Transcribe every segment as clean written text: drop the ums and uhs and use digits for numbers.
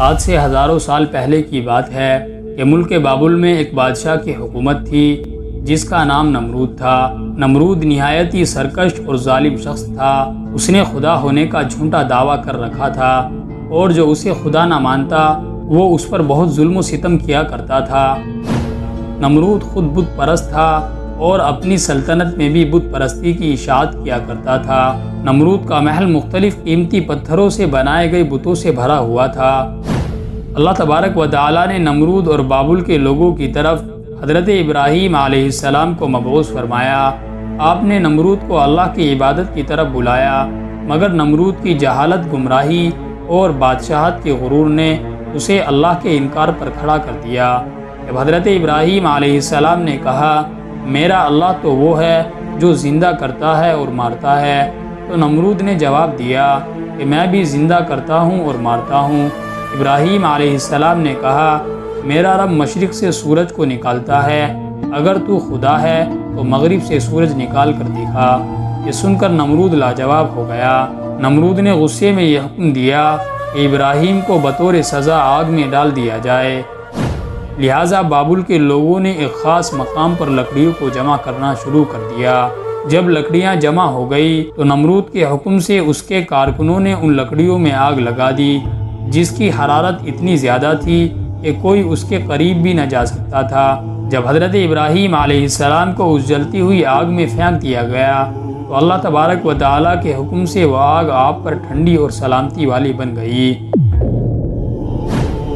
آج سے ہزاروں سال پہلے کی بات ہے کہ ملک بابل میں ایک بادشاہ کی حکومت تھی جس کا نام نمرود تھا۔ نمرود نہایت ہی سرکش اور ظالم شخص تھا۔ اس نے خدا ہونے کا جھوٹا دعویٰ کر رکھا تھا اور جو اسے خدا نہ مانتا وہ اس پر بہت ظلم و ستم کیا کرتا تھا۔ نمرود خود بت پرست تھا اور اپنی سلطنت میں بھی بت پرستی کی اشاعت کیا کرتا تھا۔ نمرود کا محل مختلف قیمتی پتھروں سے بنائے گئے بتوں سے بھرا ہوا تھا۔ اللہ تبارک و تعالی نے نمرود اور بابل کے لوگوں کی طرف حضرت ابراہیم علیہ السلام کو مبعوث فرمایا۔ آپ نے نمرود کو اللہ کی عبادت کی طرف بلایا، مگر نمرود کی جہالت، گمراہی اور بادشاہت کے غرور نے اسے اللہ کے انکار پر کھڑا کر دیا۔ جب حضرت ابراہیم علیہ السلام نے کہا میرا اللہ تو وہ ہے جو زندہ کرتا ہے اور مارتا ہے، تو نمرود نے جواب دیا کہ میں بھی زندہ کرتا ہوں اور مارتا ہوں۔ ابراہیم علیہ السلام نے کہا میرا رب مشرق سے سورج کو نکالتا ہے، اگر تو خدا ہے تو مغرب سے سورج نکال کر دکھا۔ یہ سن کر نمرود لاجواب ہو گیا۔ نمرود نے غصے میں یہ حکم دیا کہ ابراہیم کو بطور سزا آگ میں ڈال دیا جائے۔ لہٰذا بابل کے لوگوں نے ایک خاص مقام پر لکڑیوں کو جمع کرنا شروع کر دیا۔ جب لکڑیاں جمع ہو گئی تو نمرود کے حکم سے اس کے کارکنوں نے ان لکڑیوں میں آگ لگا دی، جس کی حرارت اتنی زیادہ تھی کہ کوئی اس کے قریب بھی نہ جا سکتا تھا۔ جب حضرت ابراہیم علیہ السلام کو اس جلتی ہوئی آگ میں پھینک دیا گیا تو اللہ تبارک و تعالیٰ کے حکم سے وہ آگ آپ پر ٹھنڈی اور سلامتی والی بن گئی۔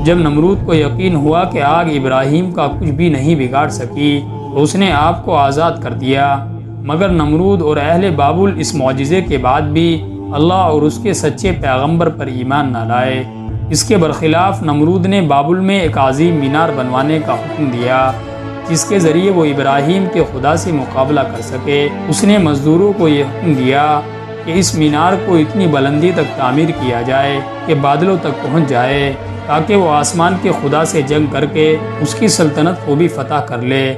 جب نمرود کو یقین ہوا کہ آگ ابراہیم کا کچھ بھی نہیں بگاڑ سکی تو اس نے آپ کو آزاد کر دیا، مگر نمرود اور اہل بابل اس معجزے کے بعد بھی اللہ اور اس کے سچے پیغمبر پر ایمان نہ لائے۔ اس کے برخلاف نمرود نے بابل میں ایک عظیم مینار بنوانے کا حکم دیا جس کے ذریعے وہ ابراہیم کے خدا سے مقابلہ کر سکے۔ اس نے مزدوروں کو یہ حکم دیا کہ اس مینار کو اتنی بلندی تک تعمیر کیا جائے کہ بادلوں تک پہنچ جائے، تاکہ وہ آسمان کے خدا سے جنگ کر کے اس کی سلطنت کو بھی فتح کر لے۔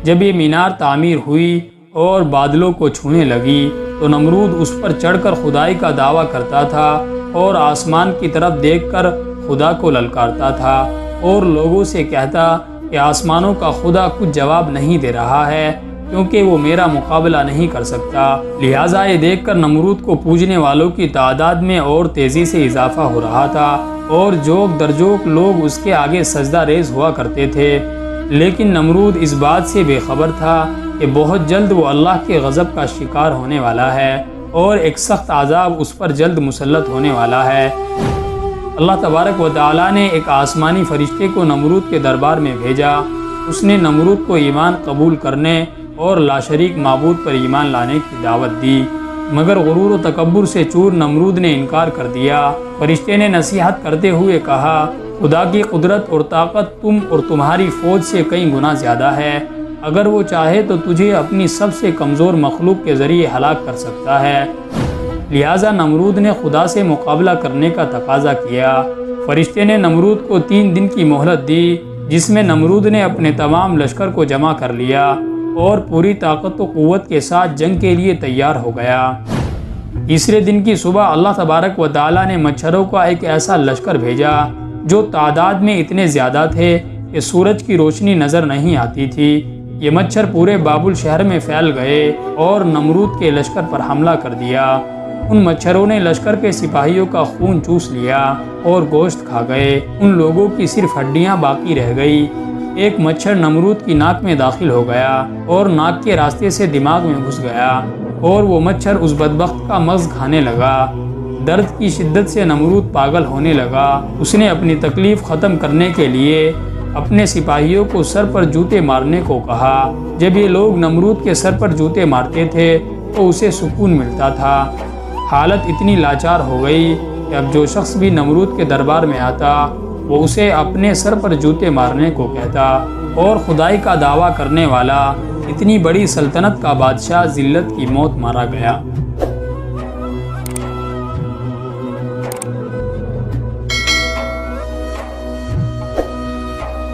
جب یہ مینار تعمیر ہوئی اور بادلوں کو چھونے لگی تو نمرود اس پر چڑھ کر خدائی کا دعویٰ کرتا تھا اور آسمان کی طرف دیکھ کر خدا کو للکارتا تھا اور لوگوں سے کہتا کہ آسمانوں کا خدا کچھ جواب نہیں دے رہا ہے کیونکہ وہ میرا مقابلہ نہیں کر سکتا۔ لہٰذا یہ دیکھ کر نمرود کو پوجنے والوں کی تعداد میں اور تیزی سے اضافہ ہو رہا تھا اور جوک درجوک لوگ اس کے آگے سجدہ ریز ہوا کرتے تھے۔ لیکن نمرود اس بات سے بے خبر تھا کہ بہت جلد وہ اللہ کے غضب کا شکار ہونے والا ہے اور ایک سخت عذاب اس پر جلد مسلط ہونے والا ہے۔ اللہ تبارک و تعالیٰ نے ایک آسمانی فرشتے کو نمرود کے دربار میں بھیجا۔ اس نے نمرود کو ایمان قبول کرنے اور لاشریک معبود پر ایمان لانے کی دعوت دی، مگر غرور و تکبر سے چور نمرود نے انکار کر دیا۔ فرشتے نے نصیحت کرتے ہوئے کہا خدا کی قدرت اور طاقت تم اور تمہاری فوج سے کئی گنا زیادہ ہے، اگر وہ چاہے تو تجھے اپنی سب سے کمزور مخلوق کے ذریعے ہلاک کر سکتا ہے۔ لہٰذا نمرود نے خدا سے مقابلہ کرنے کا تقاضا کیا۔ فرشتے نے نمرود کو 3 دن کی مہلت دی، جس میں نمرود نے اپنے تمام لشکر کو جمع کر لیا اور پوری طاقت و قوت کے ساتھ جنگ کے لیے تیار ہو گیا۔ تیسرے دن کی صبح اللہ تبارک و تعالیٰ نے مچھروں کا ایک ایسا لشکر بھیجا جو تعداد میں اتنے زیادہ تھے کہ سورج کی روشنی نظر نہیں آتی تھی۔ یہ مچھر پورے بابل شہر میں پھیل گئے اور نمرود کے لشکر پر حملہ کر دیا۔ ان مچھروں نے لشکر کے سپاہیوں کا خون چوس لیا اور گوشت کھا گئے۔ ان لوگوں کی صرف ہڈیاں باقی رہ گئی۔ ایک مچھر نمرود کی ناک میں داخل ہو گیا اور ناک کے راستے سے دماغ میں گھس گیا اور وہ مچھر اس بدبخت کا مغز کھانے لگا۔ درد کی شدت سے نمرود پاگل ہونے لگا۔ اس نے اپنی تکلیف ختم کرنے کے لیے اپنے سپاہیوں کو سر پر جوتے مارنے کو کہا۔ جب یہ لوگ نمرود کے سر پر جوتے مارتے تھے تو اسے سکون ملتا تھا۔ حالت اتنی لاچار ہو گئی کہ اب جو شخص بھی نمرود کے دربار میں آتا وہ اسے اپنے سر پر جوتے مارنے کو کہتا، اور خدائی کا دعویٰ کرنے والا اتنی بڑی سلطنت کا بادشاہ ذلت کی موت مارا گیا۔